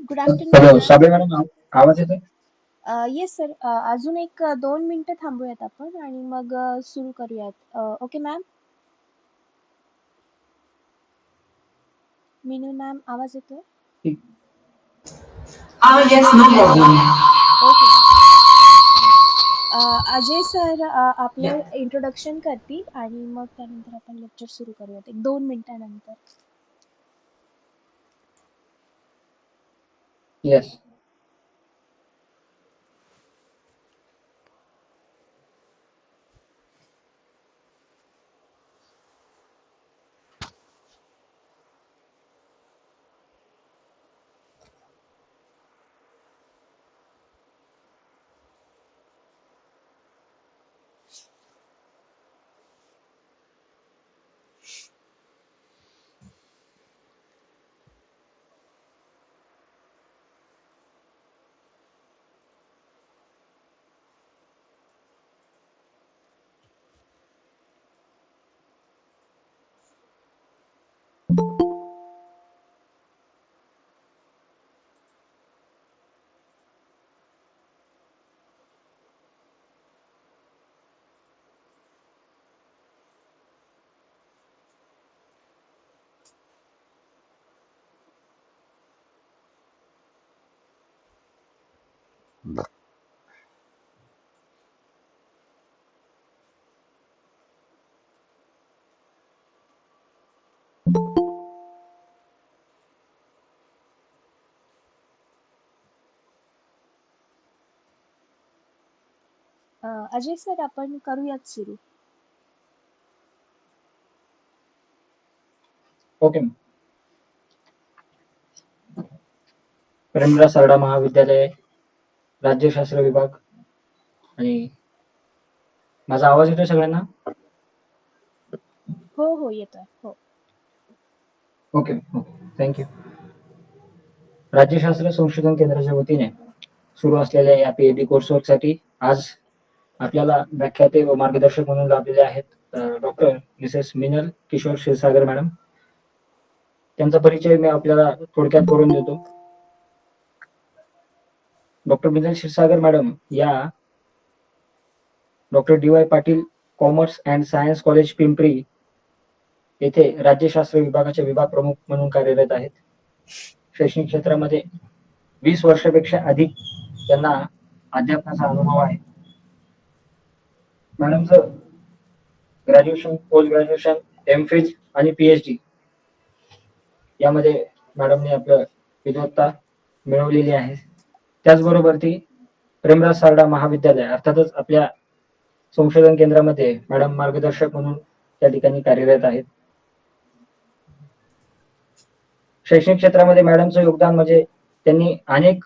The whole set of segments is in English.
Good afternoon hello sir. Sable madam, आवाज येतोय? Yes sir. अजून एक 2 मिनिटं थांबूयात आपण आणि मग सुरू करूयात. Okay ma'am. मीनल मॅम, आवाज येतोय? Yes, no problem. Okay. Ajay sir आपलं Yeah. इंट्रोडक्शन करतील आणि मग त्यानंतर आपण लेक्चर सुरू करूयात 1-2 मिनिटानंतर. येस. अजय सर, आपण करूयात सुरू. ओके. प्रेमराज सरडा महाविद्यालय, राज्यशास्त्र विभाग. आणि माझा आवाज येतोय सगळ्यांना? हो हो, येतोय. हो. Okay okay, thank you. राज्यशास्त्र संशोधन केंद्राच्या वतीने सुरू असलेल्या या पीएचडी कोर्सवर्कसाठी आज आपल्याला व्याख्याते व मार्गदर्शक म्हणून लाभलेले आहेत डॉक्टर मिसेस मिनल किशोर क्षीरसागर मॅडम. त्यांचा परिचय मी आपल्याला थोडक्यात करून देतो. डॉक्टर मिनल क्षीरसागर मॅडम या doctor DY. Patil commerce and science college Pimpri येथे राज्यशास्त्र विभागाचे विभाग प्रमुख म्हणून कार्यरत आहेत. शैक्षणिक क्षेत्रामध्ये 20 वर्षापेक्षा अधिक त्यांना अध्यापनाचा अनुभव आहे. मॅडमचं ग्रॅज्युएशन, पोस्ट ग्रॅज्युएशन, एमफिल आणि पीएचडी यामध्ये मॅडमने आपलं विद्वत्ता मिळवलेली आहे. त्याचबरोबर ती प्रेमराज सारडा महाविद्यालय अर्थातच आपल्या संशोधन केंद्रामध्ये मॅडम मार्गदर्शक म्हणून त्या ठिकाणी कार्यरत आहेत. शैक्षणिक क्षेत्रामध्ये मॅडमचं योगदान म्हणजे त्यांनी अनेक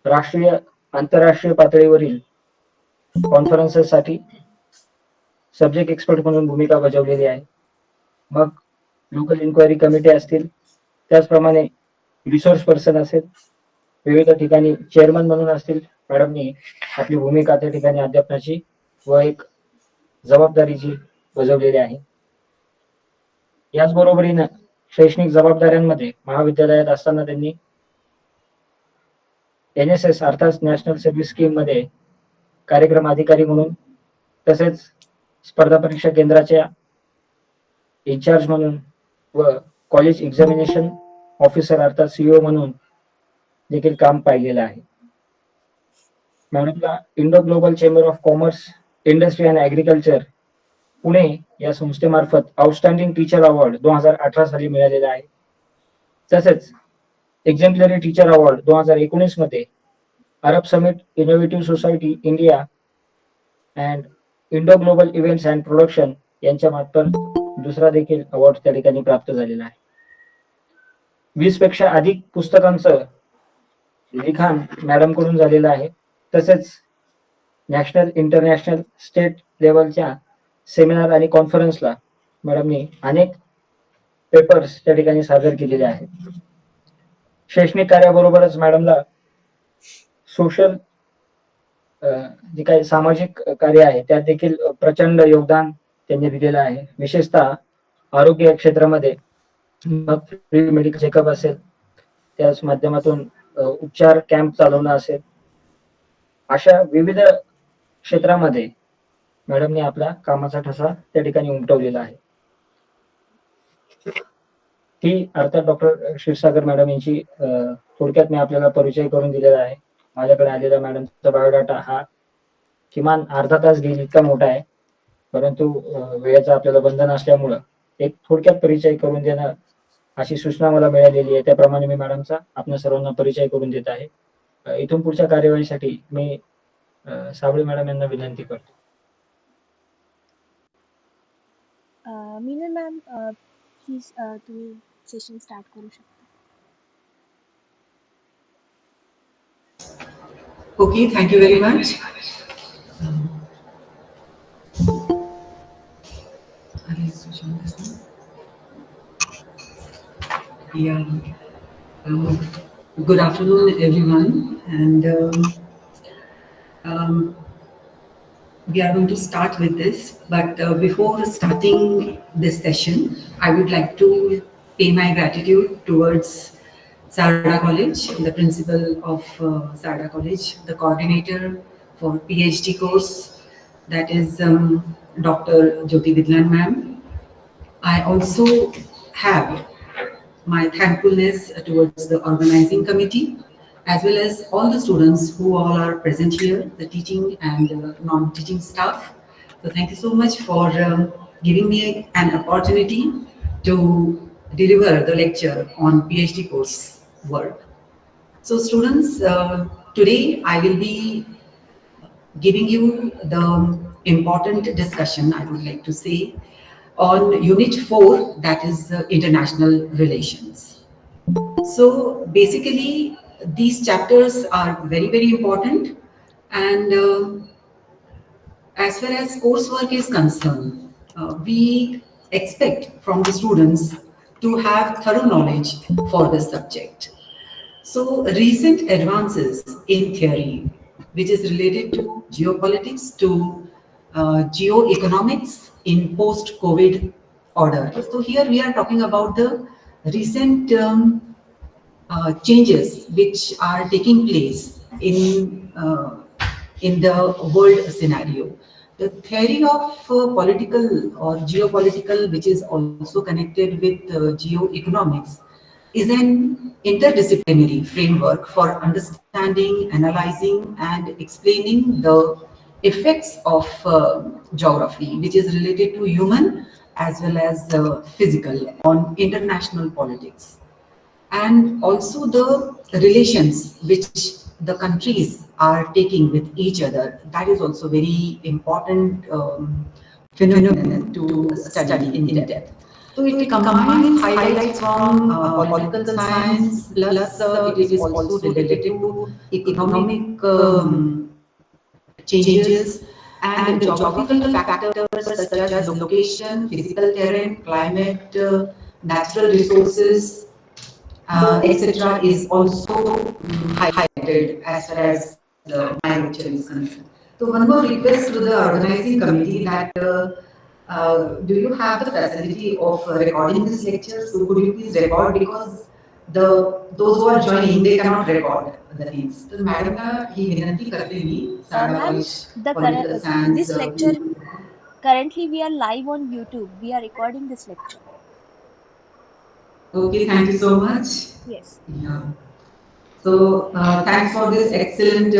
राष्ट्रीय, आंतरराष्ट्रीय पातळीवरील कॉन्फरन्सेससाठी सब्जेक्ट एक्सपर्ट म्हणून भूमिका बजावलेली आहे. मग लोकल इन्क्वायरी कमिटी असतील, त्याचप्रमाणे रिसोर्स पर्सन असेल, विविध ठिकाणी चेअरमन म्हणून असतील, मॅडमनी आपली भूमिका त्या ठिकाणी अध्यापनाची व एक जबाबदारीची बजावलेली आहे. याचबरोबरीनं शैक्षणिक जबाबदाऱ्यांमध्ये महाविद्यालयात असताना त्यांनी NSS अर्थात नॅशनल सर्व्हिस स्कीम मध्ये कार्यक्रम अधिकारी म्हणून, तसेच स्पर्धा परीक्षा केंद्राच्या इन्चार्ज म्हणून व कॉलेज एक्झामिनेशन ऑफिसर अर्थात CEO म्हणून देखील काम पाहिलेलं आहे. मॅडमला Indo global chamber of commerce, industry and agriculture Pune या संस्थेमार्फत आउटस्टँडिंग टीचर अवॉर्ड 2018 साली मिळालेला आहे. तसेच एक्झेम्पलरी टीचर अवॉर्ड 2019 मध्ये Arab summit innovative society India and Indo global events and production यांच्या मार्फत दुसरा देखील अवॉर्ड त्या ठिकाणी प्राप्त झालेला आहे. 20 पेक्षा अधिक पुस्तकांचं लिखाण मॅडम कडून झालेलं आहे. तसेच नॅशनल, इंटरनॅशनल, स्टेट लेवलच्या सेमिनार आणि कॉन्फरन्सला मॅडमनी अनेक पेपर्स त्या ठिकाणी सादर केलेले आहेत. शैक्षणिक कार्याबरोबरच मॅडमला सोशल जे काही सामाजिक कार्य आहे त्यात देखील प्रचंड योगदान त्यांनी दिलेलं आहे. विशेषतः आरोग्य क्षेत्रामध्ये फ्री मेडिकल चेकअप असेल, त्याच माध्यमातून उपचार कॅम्प चालवणं असेल, अशा विविध क्षेत्रामध्ये मॅडमने आपला कामाचा ठसा त्या ठिकाणी उमटवलेला आहे. ही अर्थात डॉक्टर क्षीरसागर मॅडम यांची थोडक्यात मी आपल्याला परिचय करून दिलेला आहे. माझ्याकडे आलेला मॅडमचा बायोडाटा हा किमान अर्धा तास घेईल इतका मोठा आहे, परंतु वेळेचं आपल्याला बंधन असल्यामुळं एक थोडक्यात परिचय करून देणं अशी सूचना मला मिळालेली आहे. त्याप्रमाणे मी मॅडमचा आपल्या सर्वांना परिचय करून देत आहे. इथून पुढच्या कार्यवाहीसाठी मी साबळे मॅडम यांना विनंती करतो. मीनल मॅम, प्लीज तुम्ही सेशन स्टार्ट करू शकता. Okay, thank you very much. Yeah. Good afternoon, everyone, and we are going to start with this. But before starting this session, I would like to pay my gratitude towards Sarda College, the principal of Sarda College, the coordinator for Ph.D course, that is Dr. Jyoti Vidlan ma'am. I also have my thankfulness towards the organizing committee, as well as all the students who all are present here, the teaching and non-teaching staff. So thank you so much for giving me an opportunity to deliver the lecture on PhD course work. So students, today I will be giving you the important discussion, I would like to say, on Unit 4, that is International Relations. So basically, these chapters are very, very important. And as far as coursework is concerned, we expect from the students to have thorough knowledge for this subject. So recent advances in theory, which is related to geopolitics, to geoeconomics in post-COVID order. So here we are talking about the recent changes which are taking place in the world scenario. The theory of political or geopolitical, which is also connected with geoeconomics, is an interdisciplinary framework for understanding, analyzing, and explaining the effects of geography, which is related to human as well as physical on international politics, and also the relations which the countries are taking with each other. That is also very important phenomenon to study in depth. So it combines highlights from political science, plus it is also related to economic changes and geographical factors such as location, physical terrain, climate, natural resources, etc., is also highlighted as far as my lecture is concerned. So one more request to the organizing committee that do you have the facility of recording this lecture? So could you please record, because those who are joining, they cannot record the things. So madam का ही विनंती करते ही सारा Ma'am, college political science this lecture, currently we are live on YouTube. We are recording this lecture. Okay, thank you so much. Yes. Yeah. So thanks for this excellent,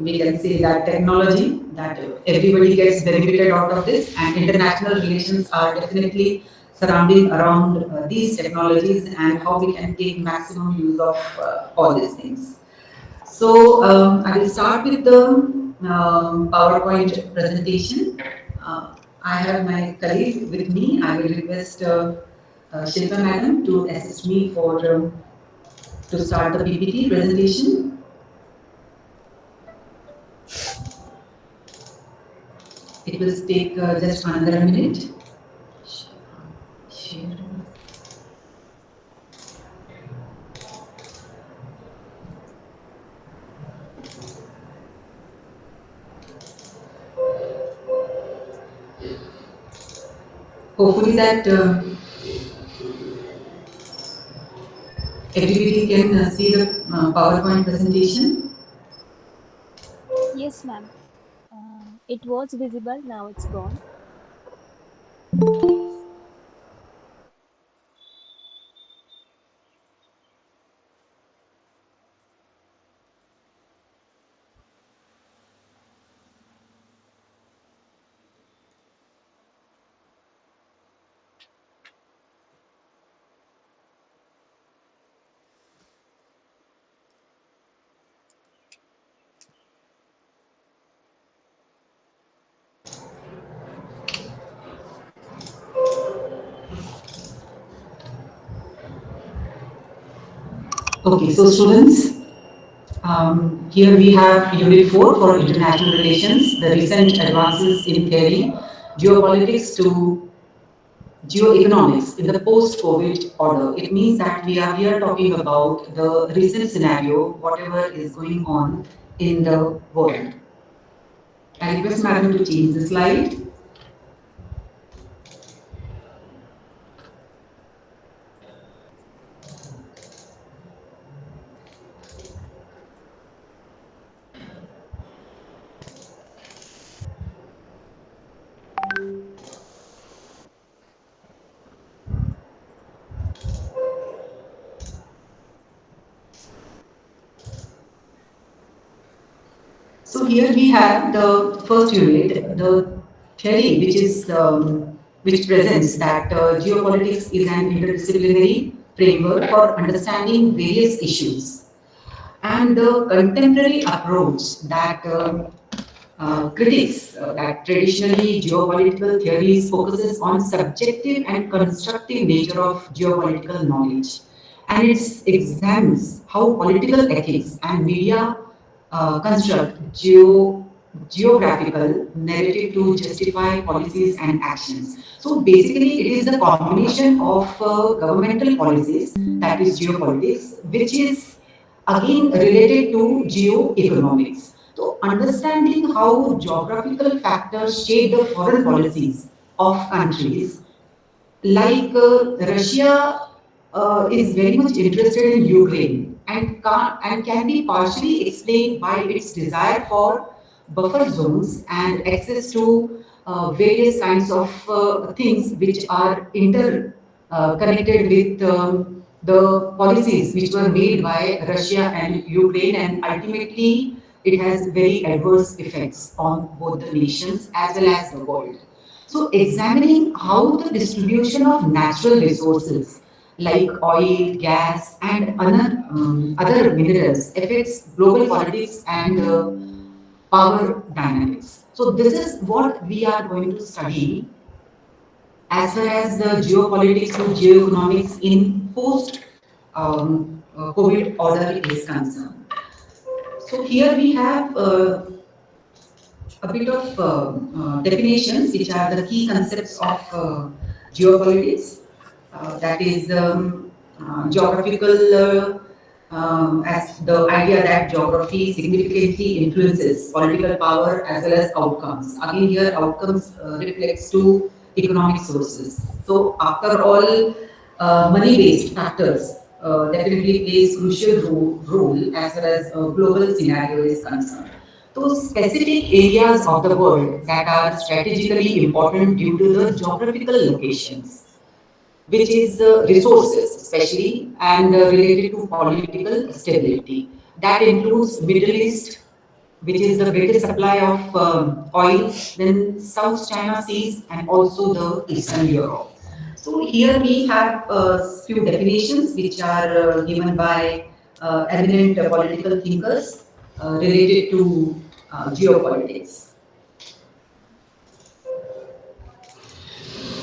we can say that technology, that everybody gets benefited out of this, and international relations are definitely surrounding around these technologies and how we can take maximum use of all these things. So I will start with the PowerPoint presentation. I have my colleague with me. I will request Shilpa madam to assist me for to start the PPT presentation. It will take just another minute. Share. Hopefully that Everybody can see the PowerPoint presentation. Yes, ma'am. It was visible, now it's gone. Okay, so students, here we have Unit 4 for International Relations, the recent advances in theory, geopolitics to geoeconomics in the post-COVID order. It means that we are here talking about the recent scenario, whatever is going on in the world. I request Madam to change the slide. So here we have the first unit, the theory, which presents that geopolitics is an interdisciplinary framework for understanding various issues, and the contemporary approach that critics that traditionally geopolitical theories focuses on subjective and constructive nature of geopolitical knowledge, and it examines how political ethics and media construct geographical narrative to justify policies and actions. So basically, it is the combination of governmental policies, that is geopolitics, which is again related to geoeconomics. So understanding how geographical factors shape the foreign policies of countries like Russia is very much interested in Ukraine and can be partially explained by its desire for buffer zones and access to various kinds of things which are inter connected with the policies which were made by Russia and Ukraine, and ultimately it has very adverse effects on both the nations as well as the world. So, examining how the distribution of natural resources like oil, gas, and other minerals affects global politics and power dynamics. So, this is what we are going to study as far as the geopolitics to geoeconomics in post COVID order is concerned. So, here we have a bit of definitions, which are the key concepts of geopolitics. That is geographical, as the idea that geography significantly influences political power as well as outcomes. Again, here outcomes reflects to economic sources. So, after all, money-based factors definitely plays crucial role as far as global scenario is concerned. Those specific areas of the world that are strategically important due to the geographical locations, which is resources especially and related to political stability. That includes Middle East, which is the greatest supply of oil, then South China Seas, and also the Eastern Europe. So here we have a few definitions which are given by eminent political thinkers related to geopolitics.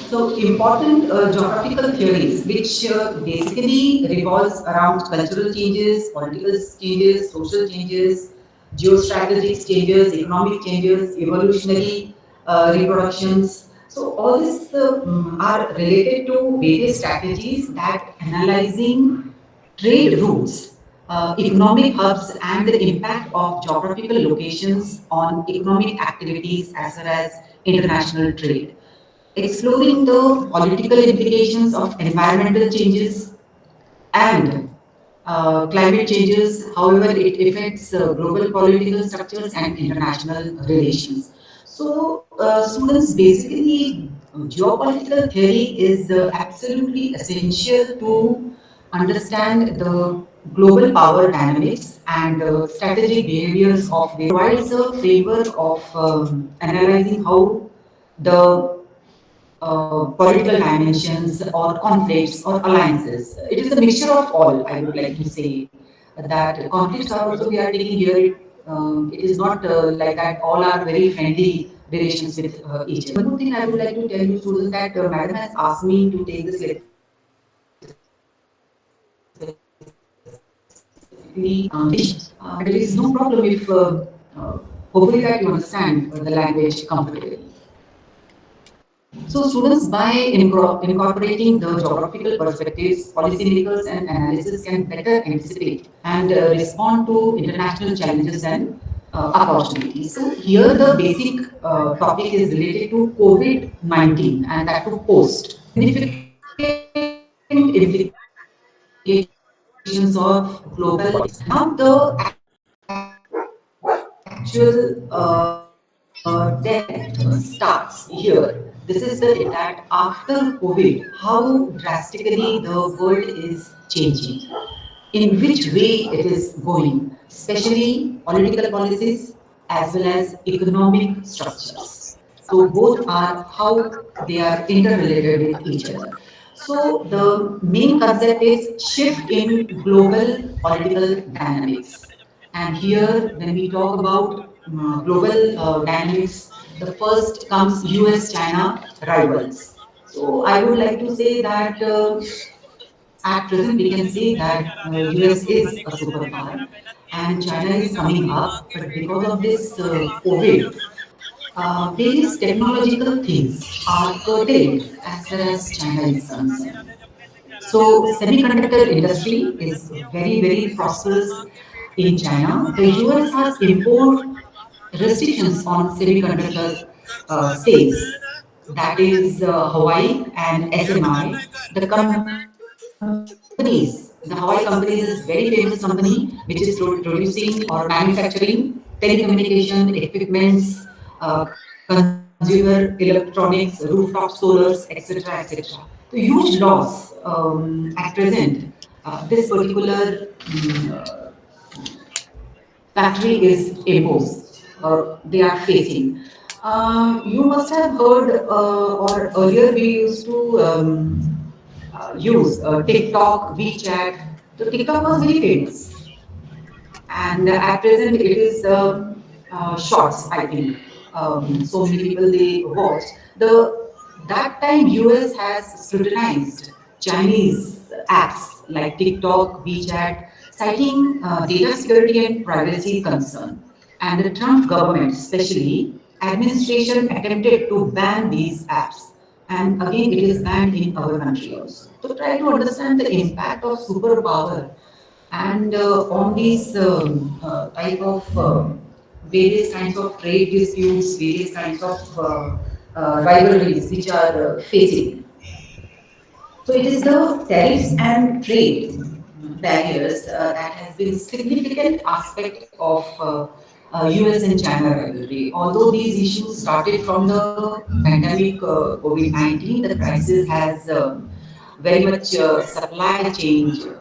So important geographical theories, which basically revolves around cultural changes, political changes, social changes, geostrategic changes, economic changes, evolutionary reproductions. So all these are related to various strategies that analyzing trade routes, economic hubs, and the impact of geographical locations on economic activities as well as international trade, exploring the political implications of environmental changes and climate changes, however, it affects global political structures and international relations. So, students basically, geopolitical theory is absolutely essential to understand the global power dynamics and strategic behaviors of provides a framework of analyzing how the political dimensions or conflicts or alliances. It is a mixture of all, I would like to say. That conflicts are also, we are taking here, it is not like that all are very friendly relations with each other. One more thing I would like to tell you students that madam has asked me to take this lecture specifically English, and there is no problem if hopefully that you understand the language comfortably. So students, by incorporating the geographical perspectives, policymakers and analysis can better anticipate and respond to international challenges and opportunities. So here the basic topic is related to COVID-19 and that to post. Significant implications of global politics. Now the actual depth starts here. This is the depth that after COVID, how drastically the world is changing, in which way it is going, especially political policies as well as economic structures. So both are how they are interrelated with each other. So the main concept is shift in global political dynamics. And here, when we talk about global dynamics, the first comes US-China rivals. So I would like to say that at present we can say that US is a superpower and China is coming up, but because of this COVID, various technological things are curtailed as far as China is concerned. So semiconductor industry is very, very prosperous in China. The US has imposed restrictions on semiconductor sales. That is Hawaii and SMI. The companies, the Hawaii companies is very famous company which is producing or manufacturing telecommunication equipments, consumer electronics, rooftop solars, etc., etc. So huge loss at present. This particular factory is imposed or they are facing. You must have heard, or earlier we used to use TikTok, WeChat. So TikTok was very famous, and at present it is shorts. I think so many people they watch the. That time US has scrutinized Chinese apps like TikTok, WeChat, citing data security and privacy concern. And the Trump government, especially administration, attempted to ban these apps. And again, it is banned in our country also. So try to understand the impact of superpower and on these type of various kinds of trade disputes, various kinds of rivalries which are facing. So it is the tariffs and trade barriers that has been significant aspect of US and China rivalry. Although these issues started from the pandemic COVID-19, the crisis has very much supply chain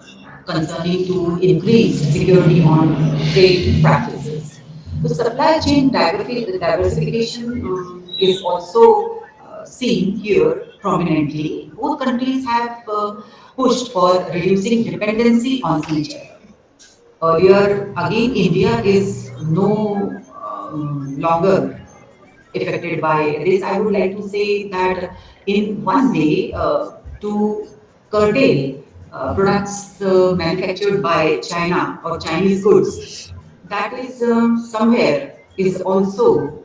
concerning to increase security on trade practices. So supply chain diversification is also seen here prominently. Both countries have pushed for reducing dependency on each other. Earlier, again, India is no longer affected by this. I would like to say that in one way, to curtail products manufactured by China or Chinese goods, that is somewhere is also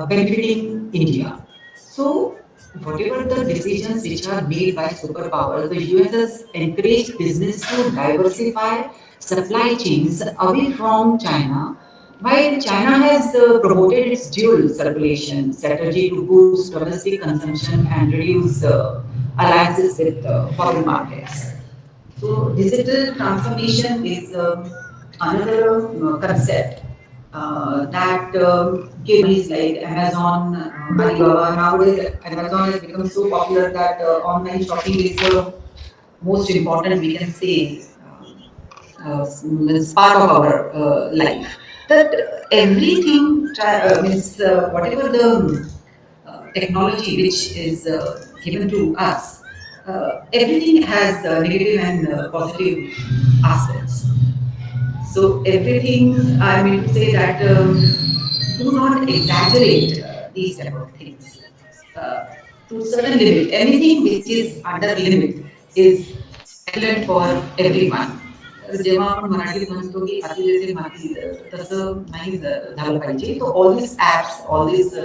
benefiting India. So, whatever the decisions which are made by superpowers, the US has encouraged business to diversify supply chains away from China, while China has promoted its dual circulation strategy to boost domestic consumption and reduce alliances with foreign markets. So digital transformation is another concept that gives like Amazon, Alibaba. Nowadays, Amazon has become so popular that online shopping is the most important, we can say, means part of our life. That everything means whatever the technology which is given to us, everything has negative and positive aspects. So everything, I mean to say that do not exaggerate these type of things. Uh, to certain limit, anything which is under limit is excellent for everyone. तर जेव्हा आपण मराठीत म्हणतो की अति जेथे माती तर तसं नाही झालं पाहिजे. So all these apps, all these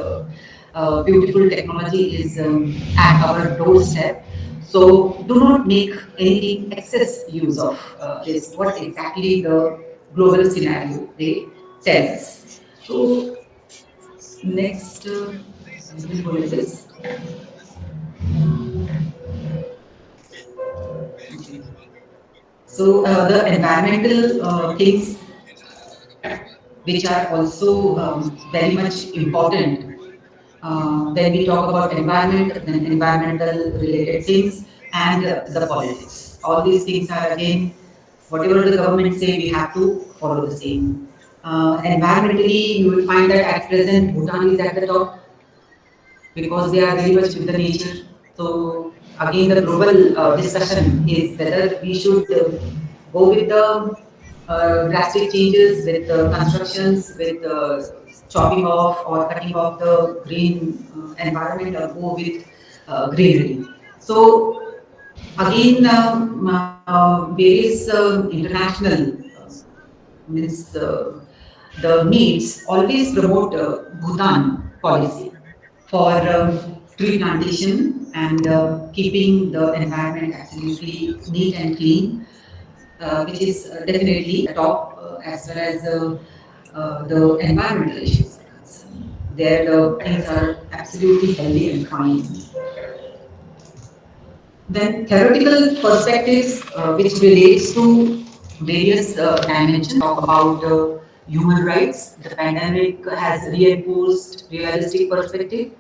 beautiful technology is at our doorstep. So do not make anything excess use of this. What exactly the global scenario they tell us. So next, I will go like this. Okay. So the environmental things which are also very much important when we talk about environment, then environmental related things and the politics. All these things are again, whatever the government say, we have to follow the same. Environmentally, you will find that at present Bhutan is at the top because they are very much with the nature. So again, the global discussion is whether we should go with the drastic changes with constructions, with chopping off or cutting off the green environment, or go with greenery. So again, various international means the needs always promote Bhutan policy for tree plantation and keeping the environment absolutely neat and clean, which is definitely a top as far as the environmental issues are concerned. There, the things are absolutely healthy and fine. Then theoretical perspectives, which relates to various dimensions, talk about human rights. The pandemic has reinforced realistic perspective,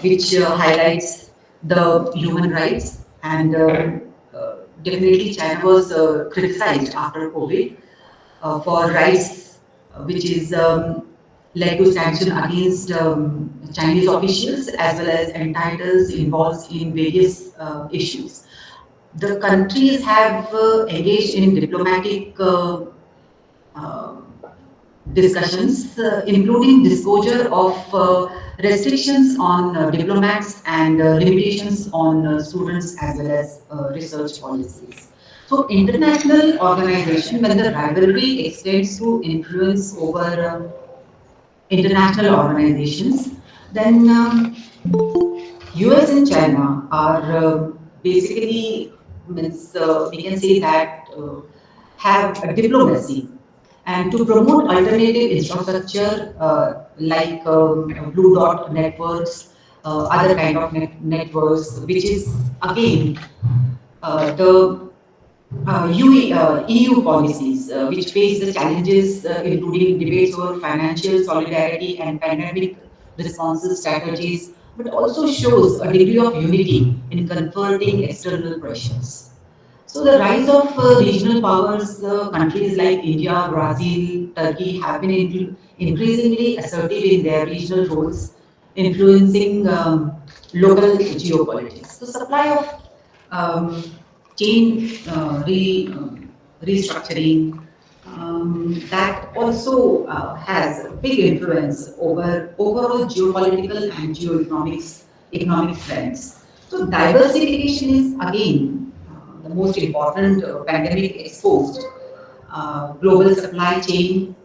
which highlights the human rights. And definitely China was criticized after COVID for rights, which is led to sanction against Chinese officials as well as entities involved in various issues. The countries have engaged in diplomatic uh, discussions, including disclosure of restrictions on diplomats and limitations on students as well as research policies. So, international organization, when the rivalry extends to influence over international organizations, then US and China are basically means we can say that have a diplomacy and to promote alternative infrastructure like blue dot networks, other kind of networks, which is again the EU policies, which face the challenges, including debates over financial solidarity and pandemic responses strategies, but also shows a degree of unity in confronting external pressures. So the rise of regional powers, countries like India, Brazil, Turkey have been increasingly assertive in their regional roles, influencing local geopolitics. So supply of um, chain restructuring that also has a big influence over overall geopolitical and geoeconomics economic trends. So diversification is again the most important pandemic exposed global supply chain.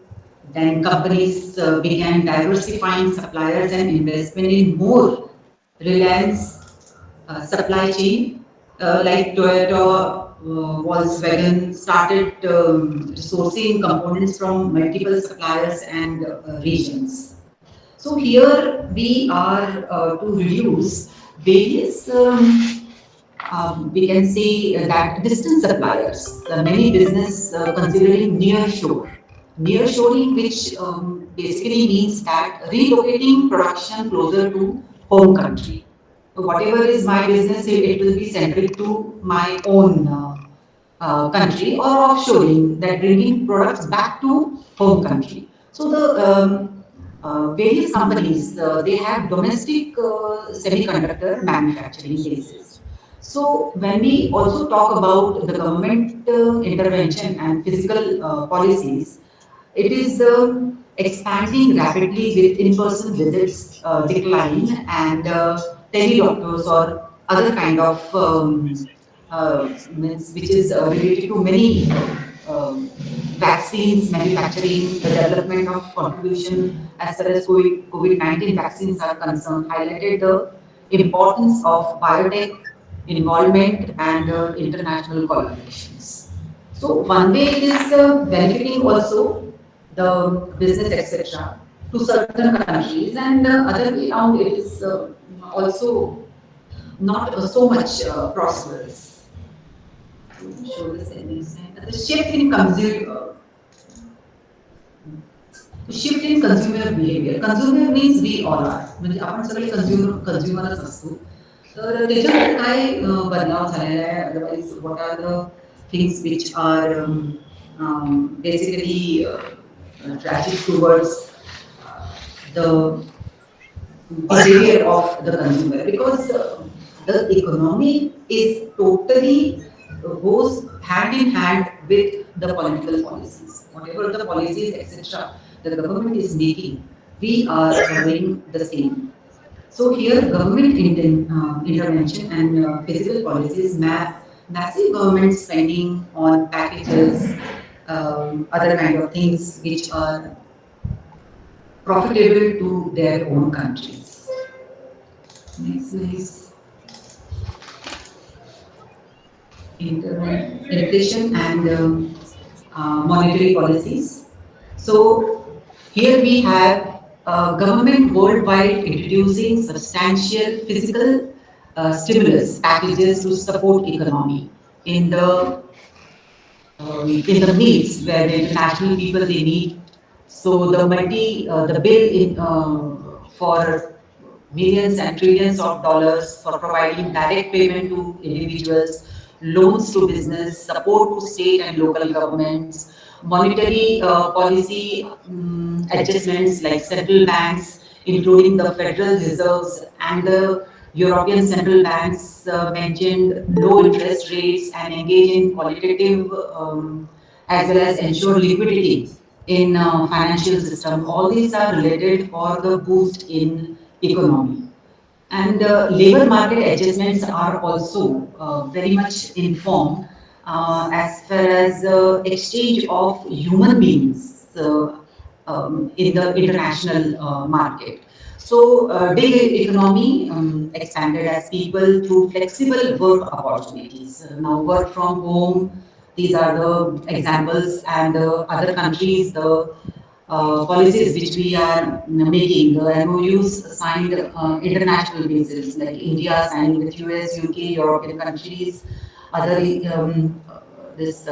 Then companies began diversifying suppliers and investment in more reliance supply chain, like Toyota, Volkswagen started sourcing components from multiple suppliers and regions. So here we are to reduce various we can say that distant suppliers, many business considering near shore. Near shoring, which basically means that relocating production closer to home country. So whatever is my business, it will be centric to my own country, or offshoring, that bringing products back to home country. So the various companies, they have domestic semiconductor manufacturing bases. So when we also talk about the government intervention and physical policies, it is expanding rapidly with in-person visits decline, and tele-doctors or other kind of means which is related to many vaccines manufacturing, the development of contribution as far as COVID-19 vaccines are concerned, highlighted the importance of biotech involvement and international collaborations. So one way it is benefiting also the business etc. to certain countries, and other way around it is also not so much prosperous. To show the savings and the shift in consumer behavior. Consumer means we all are. म्हणजे आपण सगळे कंझ्युमरच असतो. तर त्याच्यामध्ये काय बदलाव झालेला आहे? Otherwise what are the things which are basically tragic towards the behavior of the consumer, because the economy is totally goes hand in hand with the political policies. Whatever the policies, etc., the government is making, we are following the same. So here, government intervention and physical policies map massive government spending on packages, other kind of things which are profitable to their own countries. Next is inflation and monetary policies. So here we have government worldwide introducing substantial physical stimulus packages to support economy in the needs where the international people they need. So the bill in for millions and trillions of dollars for providing direct payment to individuals, loans to business, support to state and local governments, monetary policy adjustments like central banks, including the Federal Reserves and the European central banks, mentioned low interest rates and engage in qualitative as well as ensure liquidity in financial system. All these are related for the boost in economy. And labor market adjustments are also very much informed as far as exchange of human beings in the international market. So, gig economy expanded as people through flexible work opportunities. Now, work from home, these are the examples, and other countries, the policies which we are making, the MOUs signed international basis, like India signing with US, UK, European countries, other this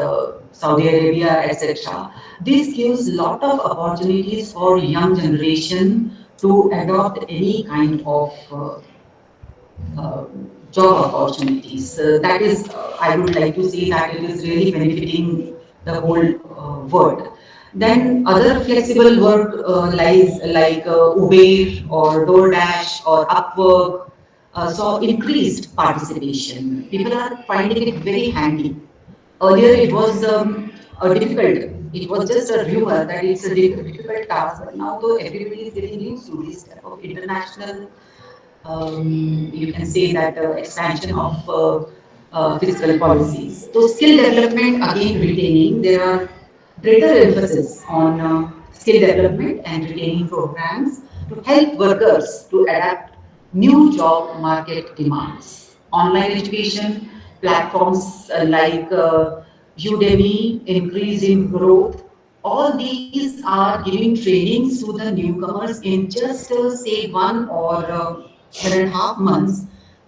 Saudi Arabia, etc. This gives lot of opportunities for young generation to adopt any kind of uh, job opportunities. That is, I would like to say that it is really benefiting the whole world. Then other flexible work lies like Uber or DoorDash or Upwork saw increased participation. People are finding it very handy. Earlier it was a difficult, it was just a rumor that it's a difficult task, but now though everybody is getting used to this type of international you can say that expansion of fiscal policies. So skill development, again retaining, there are greater emphasis on skill development and retaining programs to help workers to adapt new job market demands. Online education platforms like Udemy, increase in growth, all these are giving trainings to the newcomers in just say 1 or 1.5 months,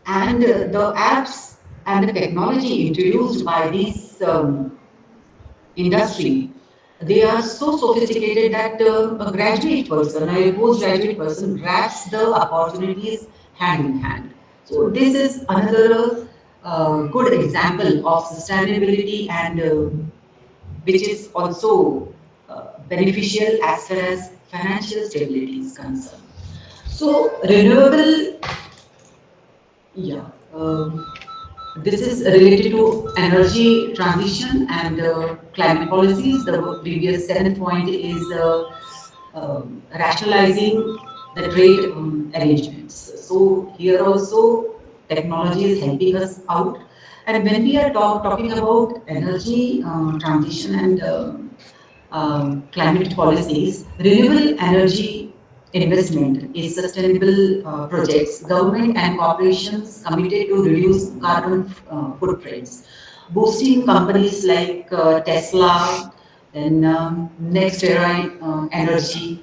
and the apps and the technology introduced by these industry, they are so sophisticated that a graduate person, a postgraduate person grabs the opportunities hand in hand. So this is another good example of sustainability and which is also beneficial as far as financial stability is concerned. So renewable, yeah. This is related to energy transition and climate policies. The previous seventh point is rationalizing the trade arrangements. So here also technology is helping us out. And when we are talking about energy transition and climate policies, renewable energy investment is sustainable projects, government and corporations committed to reduce carbon footprints, boosting companies like Tesla, then next era energy,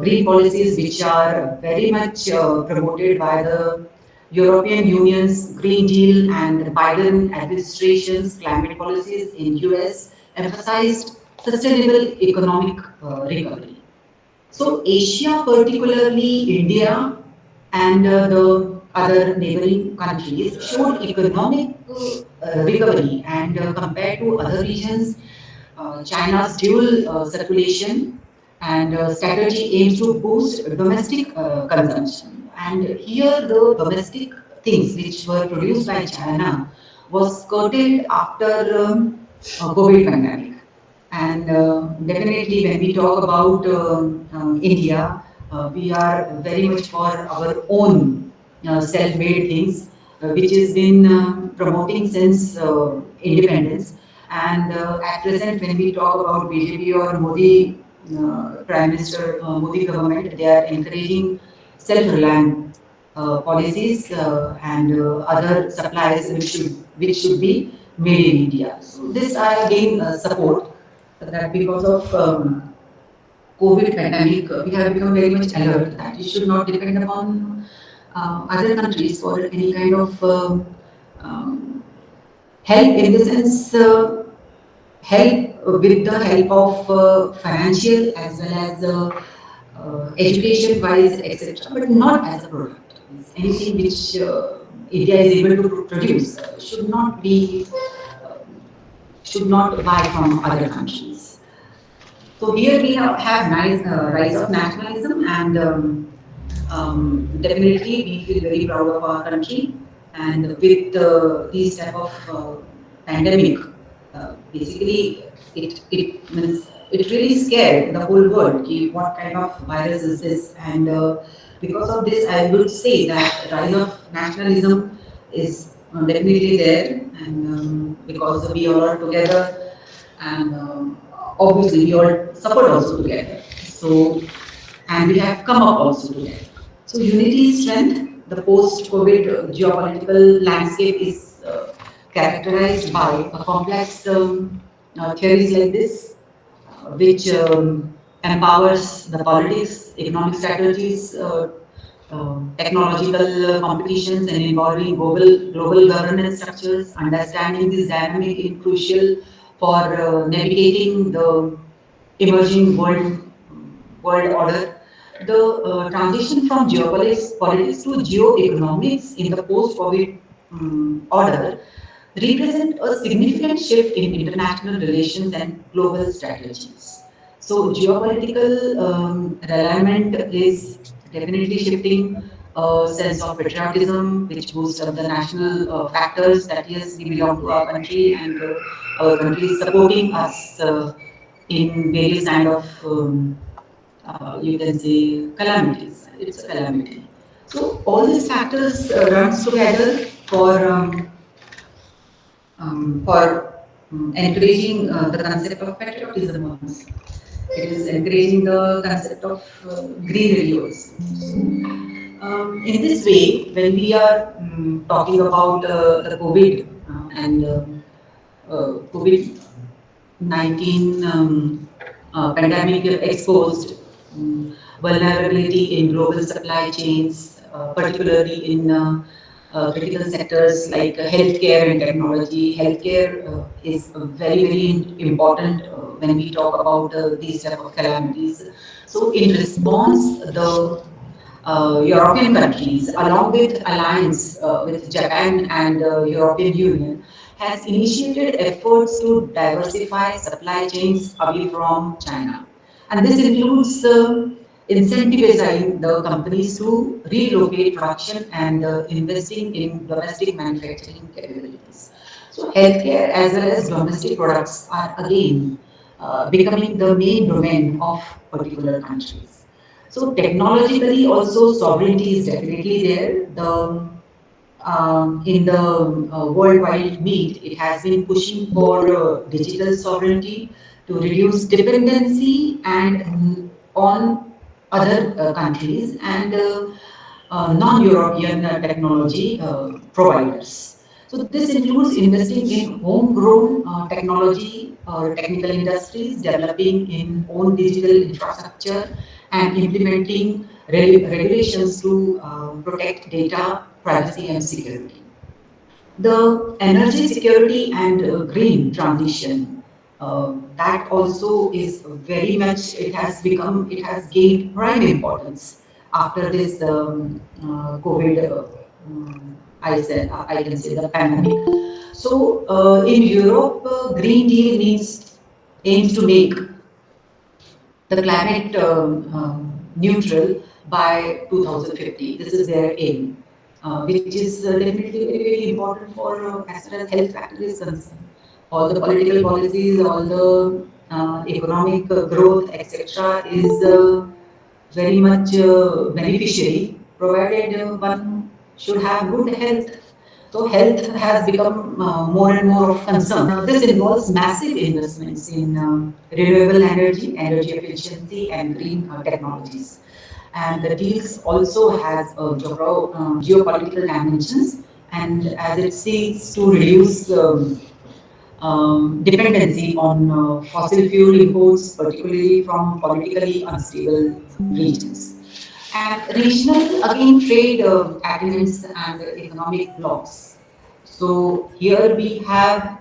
green policies which are very much promoted by the European Union's Green Deal and Biden administration's climate policies in US emphasized sustainable economic recovery. So Asia, particularly India and the other neighboring countries, showed economic recovery, and compared to other regions, China's dual circulation and strategy aims to boost domestic consumption. And here, the domestic things which were produced by China was curtailed after COVID pandemic. And definitely, when we talk about India, we are very much for our own self-made things, which has been promoting since independence. And at present, when we talk about BJP or Modi, Prime Minister Modi government, they are encouraging self-reliant policies and other supplies which should be made in India. So this I again support that because of COVID pandemic, we have become very much alert that we should not depend upon other countries for any kind of help in the sense help with the help of financial as well as education wise, etc., but not as a product. Means anything which India is able to produce should not buy from other countries. So here we have nice rise of nationalism, and definitely we feel very proud of our country. And with these type of pandemic, basically it means it really scared the whole world. Ki what kind of virus is this? And because of this, I would say that rise of nationalism is definitely there, and because we all are together, and obviously we all suffered also together. So, and we have come up also together. So unity is strength. The post-COVID geopolitical landscape is characterized by a complex theories like this, which empowers the politics, economic strategies, technological competitions, and involving global governance structures. Understanding this dynamic is crucial for navigating the emerging world order. The transition from geopolitics to geoeconomics in the post-COVID order represent a significant shift in international relations and global strategies. So geopolitical alignment is definitely shifting a sense of patriotism, which boosts up the national factors that yes, we belong to our country, and our country is supporting us in various kind of you can say calamities. It's a calamity. So all these factors runs together for encouraging the concept of patriotism also. It is encouraging the concept of greenery also. In this way, when we are talking about the COVID and COVID-19 pandemic exposed vulnerability in global supply chains, particularly in critical sectors like healthcare and technology. Healthcare is very important when we talk about these type of calamities. So in response, the European countries, along with alliance with Japan and European Union, has initiated efforts to diversify supply chains away from China. And this includes incentivizing the companies to relocate production and investing in domestic manufacturing capabilities. So healthcare as well as domestic products are again becoming the main domain of particular countries. So technologically also sovereignty is definitely there. The in the worldwide meet, it has been pushing for digital sovereignty to reduce dependency and on other countries and non-European technology providers. So this includes investing in homegrown technology or technical industries, developing in own digital infrastructure, and implementing regulations to protect data, privacy, and security. The energy security and green transition, that also is very much, it has gained prime importance after this COVID, I can say the pandemic. So in Europe, Green Deal aims to make the climate neutral by 2050. This is their aim, which is definitely very important for as far as health factor is concerned. All the political policies, all the economic growth, etc., is very much beneficiary, provided one should have good health. So health has become more and more of concern. This involves massive investments in renewable energy, energy efficiency, and green technologies. And the deals also has geopolitical dimensions, and as it seeks to reduce dependency on fossil fuel imports, particularly from politically unstable regions. And regional, again, trade agreements and economic blocs. So here we have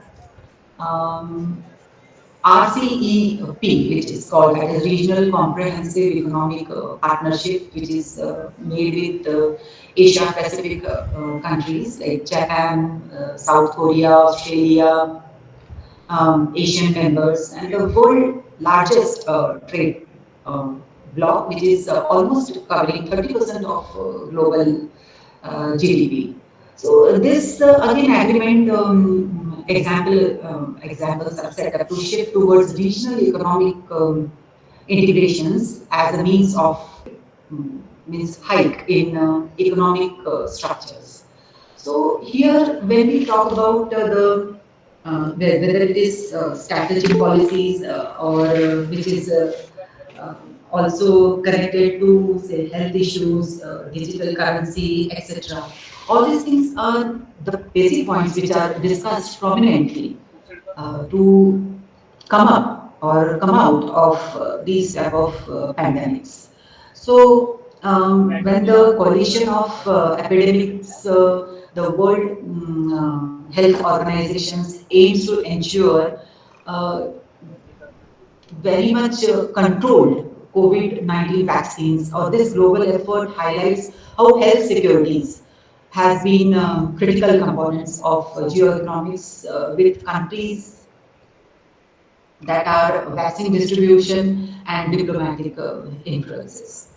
RCEP, which is called as a Regional Comprehensive Economic Partnership, which is made with Asia Pacific countries like Japan, South Korea, Australia, Asian members, and the world largest trade bloc, which is almost covering 30% of global GDP. So this again agreement examples are set up to shift towards regional economic integrations as a means of means hike in economic structures. So here, when we talk about whether it is strategic policies or which is also connected to say health issues, digital currency, etc. All these things are the basic points which are discussed prominently to come up or come out of these type of pandemics. So when the coalition of epidemics, the World Health Organizations aims to ensure uh, very much controlled COVID-19 vaccines, or this global effort highlights how health securities has been critical components of geoeconomics with countries that are vaccine distribution and diplomatic influences.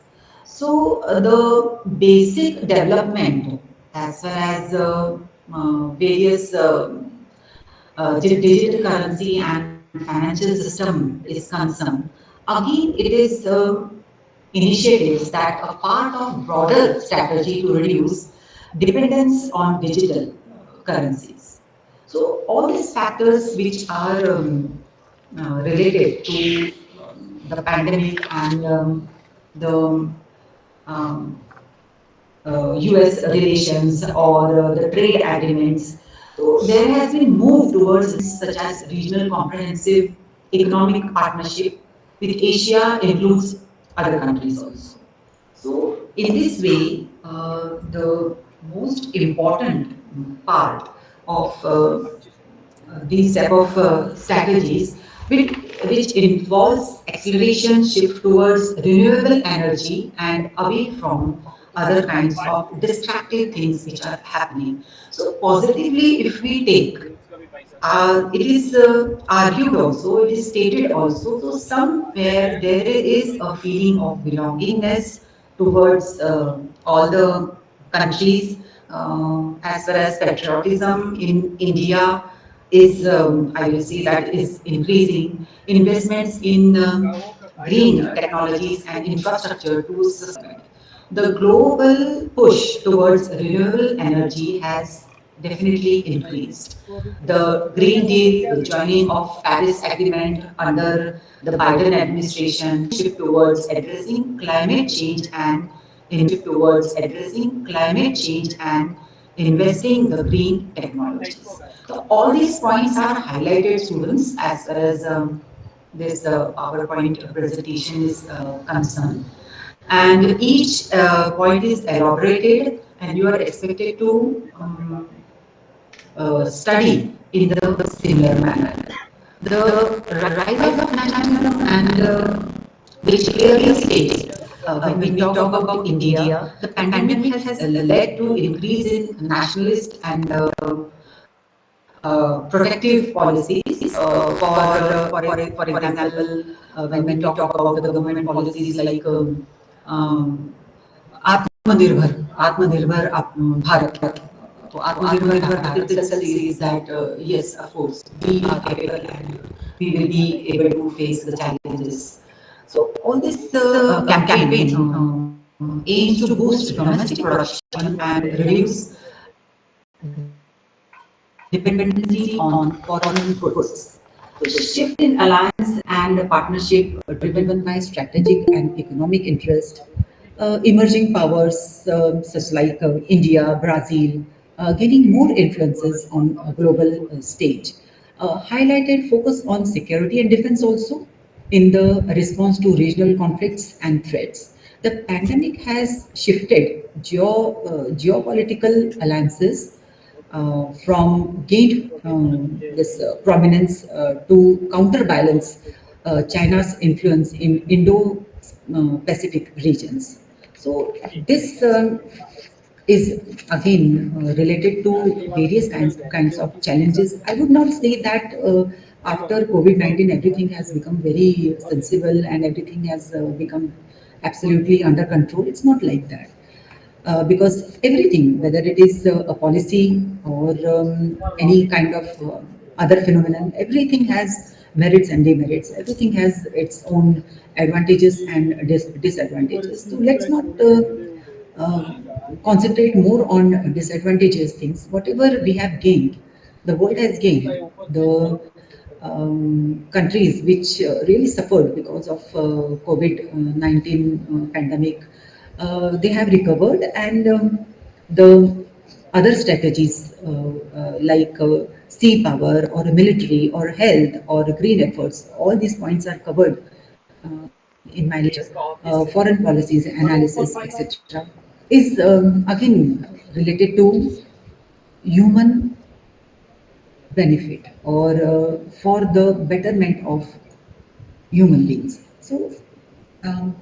So the basic development as far as various digital currency and financial system is concerned, again it is initiatives that are part of broader strategy to reduce dependence on digital currencies. So all these factors which are related to the pandemic and the um, US relations or the trade agreements. So there has been move towards such as regional comprehensive economic partnership with Asia includes other countries also. So in this way, the most important part of these type of strategies, which, which involves acceleration shift towards renewable energy and away from other kinds of destructive things which are happening. So positively, if we take, it is argued also, it is stated also, so somewhere there is a feeling of belongingness towards all the countries, as far as patriotism in India is, I will say that is increasing. Investments in green technologies and infrastructure to sustain the global push towards renewable energy has definitely increased. The Green Deal, the joining of Paris Agreement under the Biden administration, shift towards addressing climate change and investing the green technologies. So all these points are highlighted, students, as far as this PowerPoint presentation is concerned. And each point is elaborated, and you are expected to study in the similar manner. The rise of nationalism and which clearly states when we talk about India, the pandemic has led to increase in nationalist and protective policies for example, when we talk about the government policies like Atmanirbhar Bharat. So Atmanirbhar Bharat itself says that yes, of course, we are capable and we will be able to face the challenges. So all this campaign aims to boost domestic production and reduce dependency on foreign goods. So the shift in alliance and partnership driven by strategic and economic interest, emerging powers such like India, Brazil, gaining more influences on a global stage. Highlighted focus on security and defense also in the response to regional conflicts and threats. The pandemic has shifted geopolitical alliances from gained this prominence to counterbalance China's influence in Indo-Pacific regions. So this is again related to various kinds of challenges. I would not say that after COVID-19 everything has become very sensible and everything has become absolutely under control. It's not like that. Because everything, whether it is a policy or any kind of other phenomenon, everything has merits and demerits. Everything has its own advantages and disadvantages. So let's not concentrate more on disadvantageous things. Whatever we have gained, the world has gained. The countries which really suffered because of COVID-19 pandemic, they have recovered, and the other strategies like sea power or military or health or green efforts, all these points are covered in my lecture. Foreign policies, analysis, etc., is again related to human benefit or for the betterment of human beings. So um,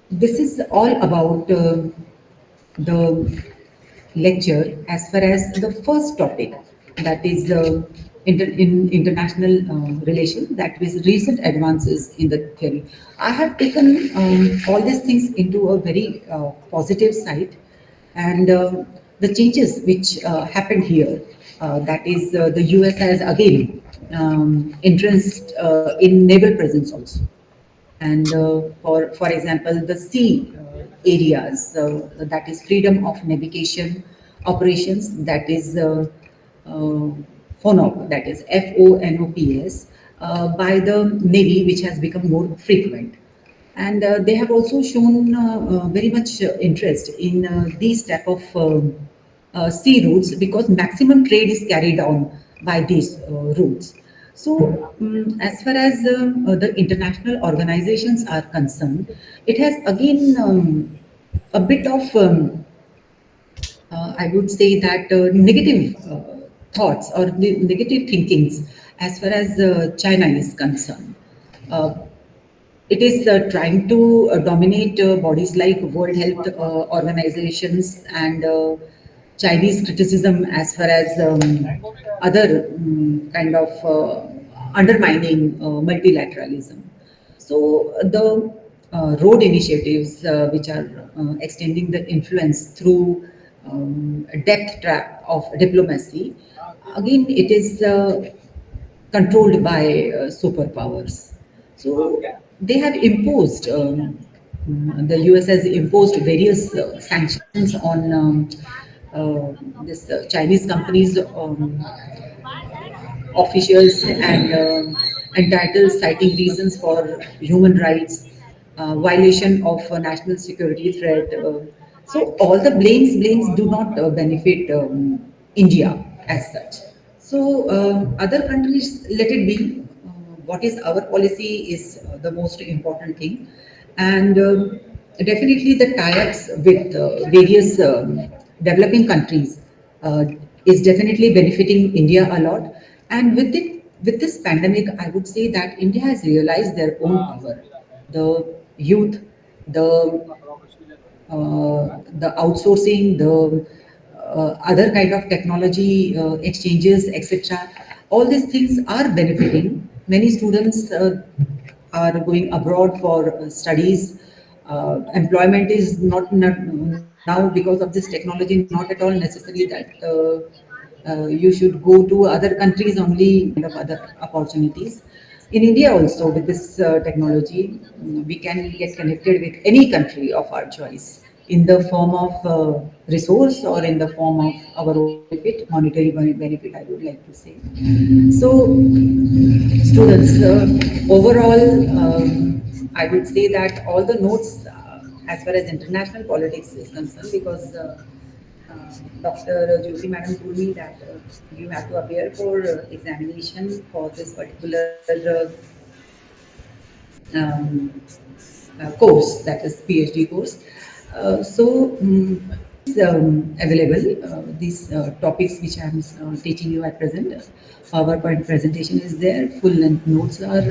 this is all about the lecture as far as the first topic, that is in international relation, that is recent advances in the theory. I have taken all these things into a very positive side, and the changes which happened here, that is the US has again interest in naval presence also, and for example the sea areas, that is freedom of navigation operations, that is uh, FONOP, that is FONOPS, by the navy, which has become more frequent. And they have also shown very much interest in these type of sea routes, because maximum trade is carried on by these routes. So, as far as the international organizations are concerned, it has again a bit of I would say that negative thoughts or the negative thinkings as far as China is concerned. Uh, it is trying to dominate bodies like World Health Organizations and Chinese criticism as far as other kind of undermining multilateralism. So the road initiatives, which are extending the influence through depth trap of diplomacy, again, it is controlled by superpowers. So they have imposed, the US has imposed various sanctions on this Chinese companies, officials, and entitled citing reasons for human rights, violation of national security threat. So all the blames do not benefit India as such. So other countries, let it be. What is our policy is the most important thing, and definitely the tie-ups with various developing countries uh, is definitely benefiting India a lot. And with this pandemic, I would say that India has realized their own power. The youth, the outsourcing, the other kind of technology exchanges, etc. All these things are benefiting. Many students are going abroad for studies. Employment is not now because of this technology, not at all necessary that you should go to other countries only kind of other opportunities. In India also, with this technology, we can get connected with any country of our choice in the form of resource or in the form of our own benefit, monetary benefit, I would like to say. So, students, overall, I would say that all the notes, as far as international politics is concerned, because Dr. Jyoti madam told me that you have to appear for examination for this particular um, course, that is PhD course. So available these topics which I am teaching you at present. PowerPoint presentation is there. Full length notes are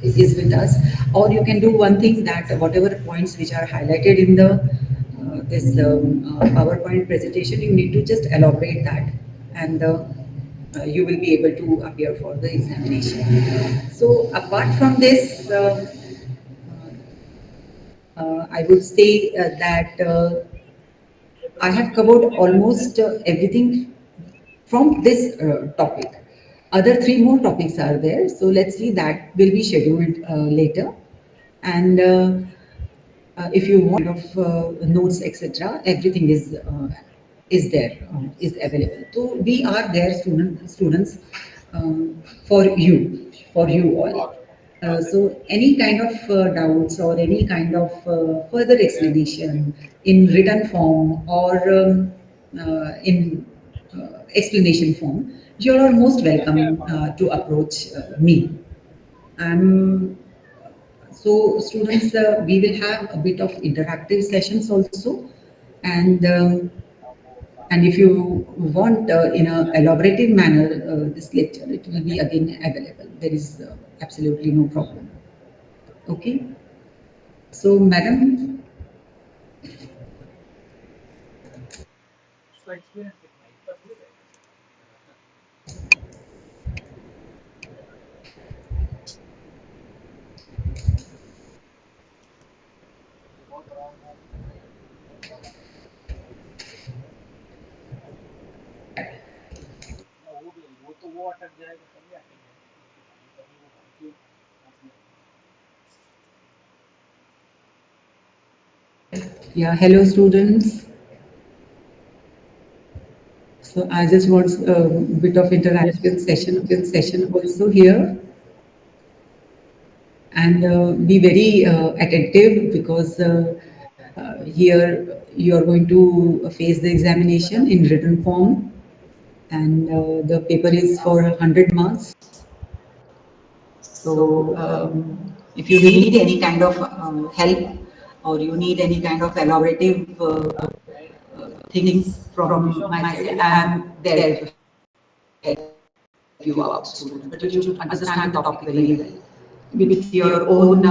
is with us. Or you can do one thing that whatever points which are highlighted in the this PowerPoint presentation, you need to just elaborate that, and you will be able to appear for the examination. So apart from this, I would say that I have covered almost everything from this topic. Other three more topics are there, so let's see, that will be scheduled later. And if you want kind of notes, etc., everything is there, is available. So we are there, students, for you all. So any kind of doubts or any kind of further explanation in written form or in explanation form, you are most welcome to approach me. I'm so students, we will have a bit of interactive sessions also, and and if you want in a elaborative manner this lecture, it will be again available. There is absolutely no problem. Okay. So, madam, yeah, hello students. So I just want a bit of Yes, interactive session also here, and be very attentive because here you are going to face the examination in written form, and the paper is for 100 marks. So if you need any kind of help or you need any kind of elaborative things from my side. I'm there to help you out, student, but you should understand the topic very well. With your own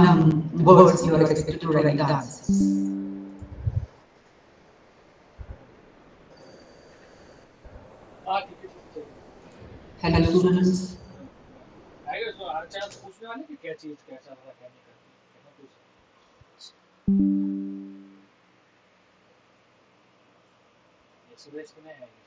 words, you are expected to write the answers. हाँ ठीक है चलिए Hello, students. आएगा तो हर chance पूछने वाले कि क्या चीज क्या चल रहा है क्या नहीं करती है ना पूछ एक्सपीरियंस की नहीं आएगी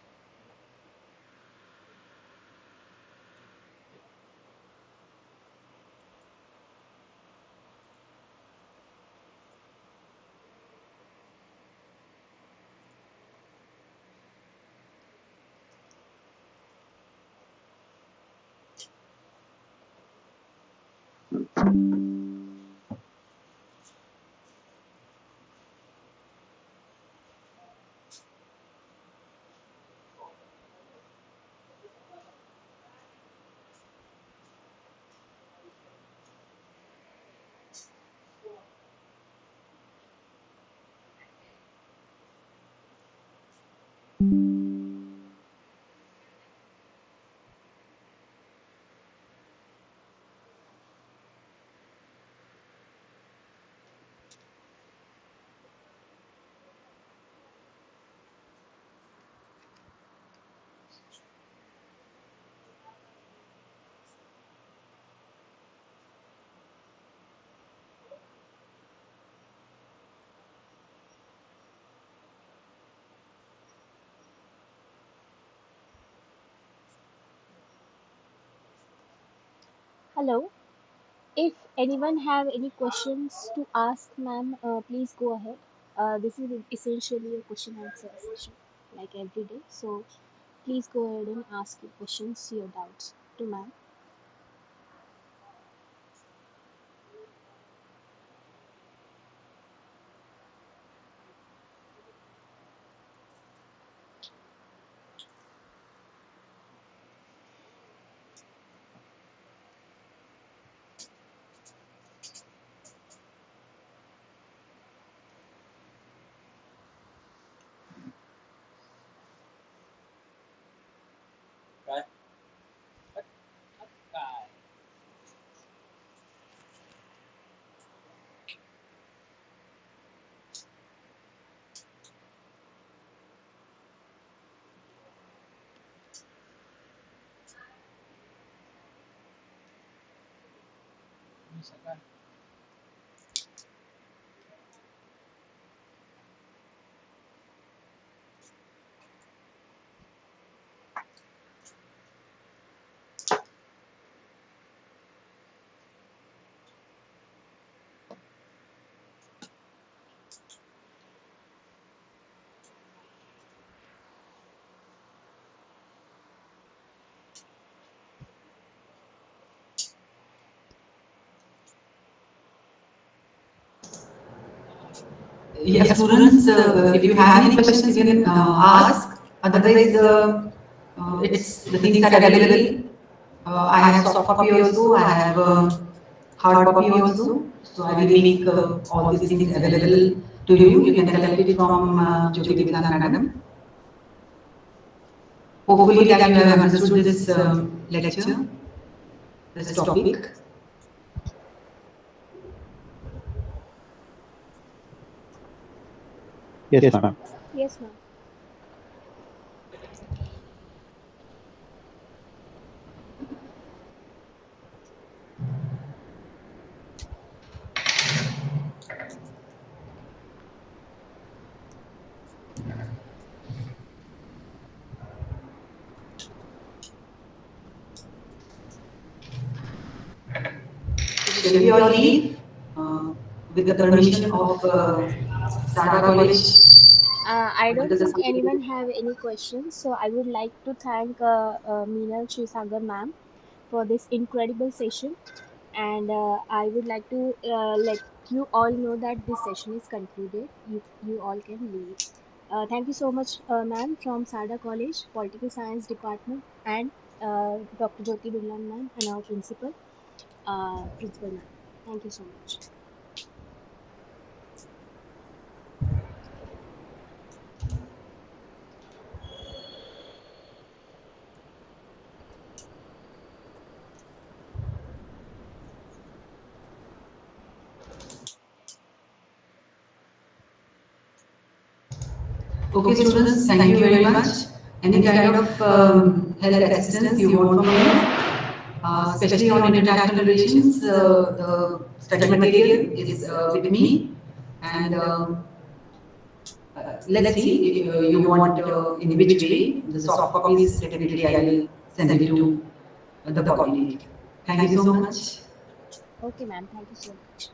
Hello. If anyone have any questions to ask, ma'am, please go ahead. This is essentially a question answer session, like every day. So please go ahead and ask your questions, your doubts to ma'am. काय काय सगळं Yes, students, if you have any questions, you can ask. Otherwise, it's the things are available. I have soft copy also. I have hard copy also. So I will make all these things available to you. You can collect it from Jyoti Vignan Madam. Hopefully that you have understood this lecture, this topic. Yes, ma'am. Yes, ma'am. Shall we all leave with the permission of Sada College? I don't Because the think something. anyone have any questions, so I would like to thank Minal Kshirsagar ma'am for this incredible session, and I would like to let you all know that this session is concluded. You all can leave. Thank you so much, ma'am, from Sada College, Political Science Department, and Dr. Jyoti Billan ma'am, and our principal ma'am. Thank you so much. Okay, students, thank you very much. Any kind of help assistance you want from me, especially on international relations, the study material is with me, and let's see you want in which way. The soft copies definitely I will send it to the coordinator. Thank you so much. Okay, ma'am. Thank you so much.